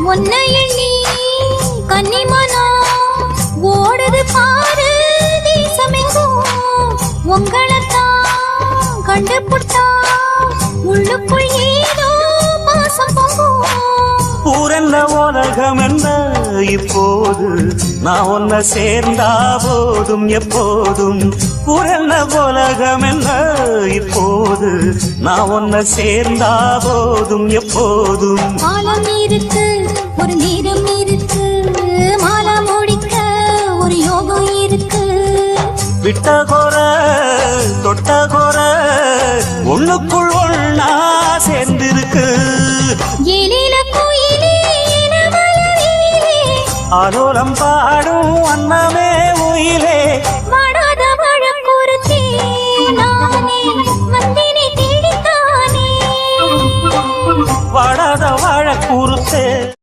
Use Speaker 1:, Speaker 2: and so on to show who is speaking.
Speaker 1: உன்னை எண்ணி கன்னிமனா ஓடுது பாரு தேசமெங்கும் உங்களைத்தான் கண்டுபுட்டா உள்ளுக்குள் ஏதோ பாசம் பொங்கும்
Speaker 2: ஊரென்ன உலகம் என்ன இப்போது நான் ஒன்ன சேர்ந்தா போதும் எப்போதும் ஊரென்ன உலகம் என்ன இப்போது நான் ஒன்ன சேர்ந்தா போதும் எப்போதும்
Speaker 1: காலம் இருக்கு ஒரு நேரம் இருக்கு மாலா முடிக்க ஒரு யோகம் இருக்கு
Speaker 2: விட்ட கோர தொட்ட கோர ஒண்ணுக்குள் ஒண்ணா சேர்ந்திருக்கு
Speaker 1: எழில கோயிலே
Speaker 2: ஆலோலம் பாடும் அன்னமே உயிலே
Speaker 1: வாடாத வழக்குறுத்தே நானே வந்தினை தேடித்தானே
Speaker 2: வாடாத